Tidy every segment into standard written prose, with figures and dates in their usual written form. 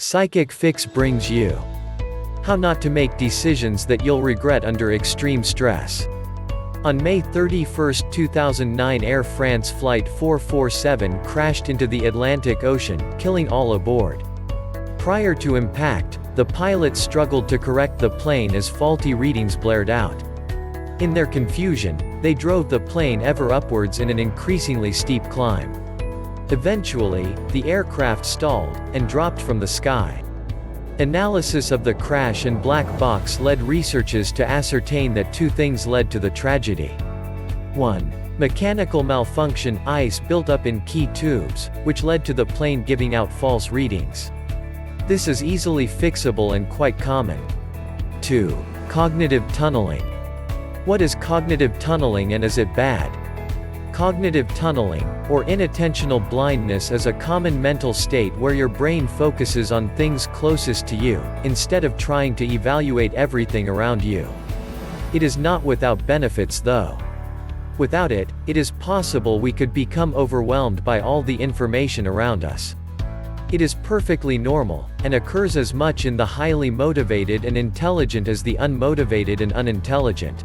Psychic Fix brings you how not to make decisions that you'll regret under extreme stress. On May 31, 2009, Air France Flight 447 crashed into the Atlantic Ocean, killing all aboard. Prior to impact, the pilots struggled to correct the plane as faulty readings blared out. In their confusion, they drove the plane ever upwards in an increasingly steep climb. Eventually, the aircraft stalled, and dropped from the sky. Analysis of the crash and black box led researchers to ascertain that two things led to the tragedy. 1. Mechanical malfunction, ice built up in key tubes, which led to the plane giving out false readings. This is easily fixable and quite common. 2. Cognitive tunneling. What is cognitive tunneling and is it bad? Cognitive tunneling, or inattentional blindness, is a common mental state where your brain focuses on things closest to you, instead of trying to evaluate everything around you. It is not without benefits though. Without it, it is possible we could become overwhelmed by all the information around us. It is perfectly normal, and occurs as much in the highly motivated and intelligent as the unmotivated and unintelligent.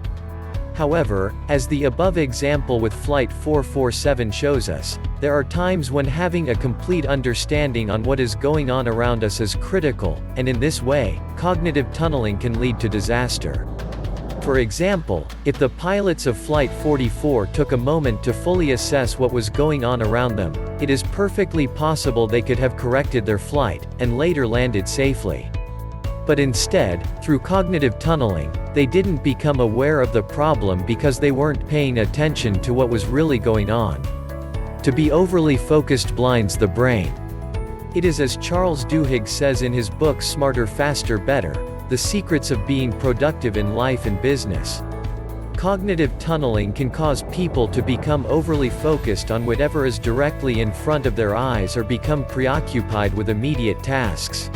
However, as the above example with Flight 447 shows us, there are times when having a complete understanding on what is going on around us is critical, and in this way, cognitive tunneling can lead to disaster. For example, if the pilots of Flight 44 took a moment to fully assess what was going on around them, it is perfectly possible they could have corrected their flight, and later landed safely. But instead, through cognitive tunneling, they didn't become aware of the problem because they weren't paying attention to what was really going on. To be overly focused blinds the brain. It is as Charles Duhigg says in his book Smarter, Faster, Better: The Secrets of Being Productive in Life and Business. Cognitive tunneling can cause people to become overly focused on whatever is directly in front of their eyes or become preoccupied with immediate tasks.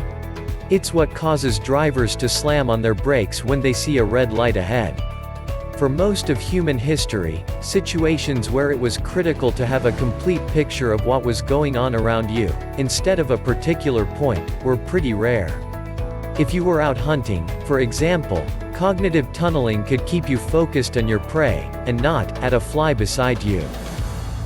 It's what causes drivers to slam on their brakes when they see a red light ahead. For most of human history, situations where it was critical to have a complete picture of what was going on around you, instead of a particular point, were pretty rare. If you were out hunting, for example, cognitive tunneling could keep you focused on your prey, and not at a fly beside you.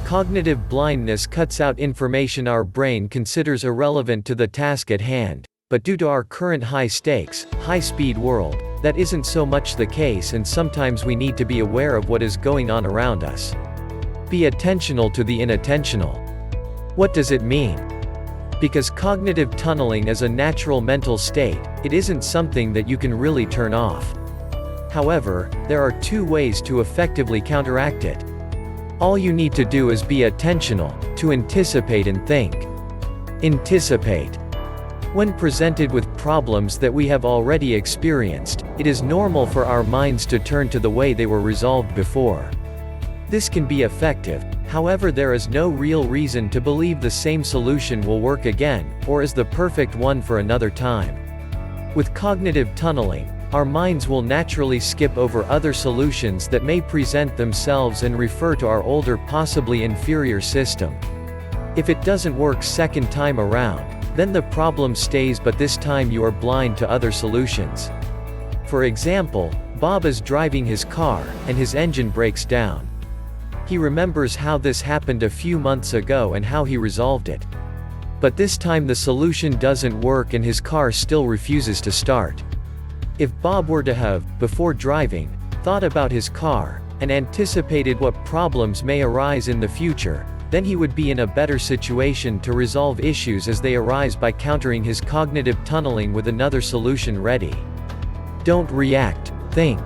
Cognitive blindness cuts out information our brain considers irrelevant to the task at hand. But due to our current high-stakes, high-speed world, that isn't so much the case, and sometimes we need to be aware of what is going on around us. Be attentional to the inattentional. What does it mean? Because cognitive tunneling is a natural mental state, it isn't something that you can really turn off. However, there are two ways to effectively counteract it. All you need to do is be attentional, to anticipate and think. Anticipate. When presented with problems that we have already experienced, it is normal for our minds to turn to the way they were resolved before. This can be effective, however there is no real reason to believe the same solution will work again, or is the perfect one for another time. With cognitive tunneling, our minds will naturally skip over other solutions that may present themselves and refer to our older, possibly inferior system. If it doesn't work second time around, then the problem stays, but this time you are blind to other solutions. For example, Bob is driving his car, and his engine breaks down. He remembers how this happened a few months ago and how he resolved it. But this time the solution doesn't work and his car still refuses to start. If Bob were to have, before driving, thought about his car, and anticipated what problems may arise in the future, then he would be in a better situation to resolve issues as they arise by countering his cognitive tunneling with another solution ready. Don't react, think.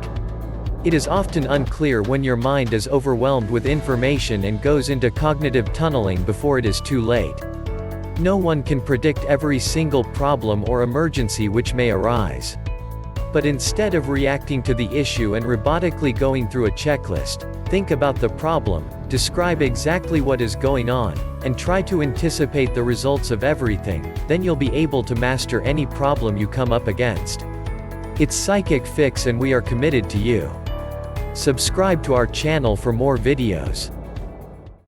It is often unclear when your mind is overwhelmed with information and goes into cognitive tunneling before it is too late. No one can predict every single problem or emergency which may arise. But instead of reacting to the issue and robotically going through a checklist, think about the problem, describe exactly what is going on, and try to anticipate the results of everything, then you'll be able to master any problem you come up against. It's Psychic Fix and we are committed to you. Subscribe to our channel for more videos.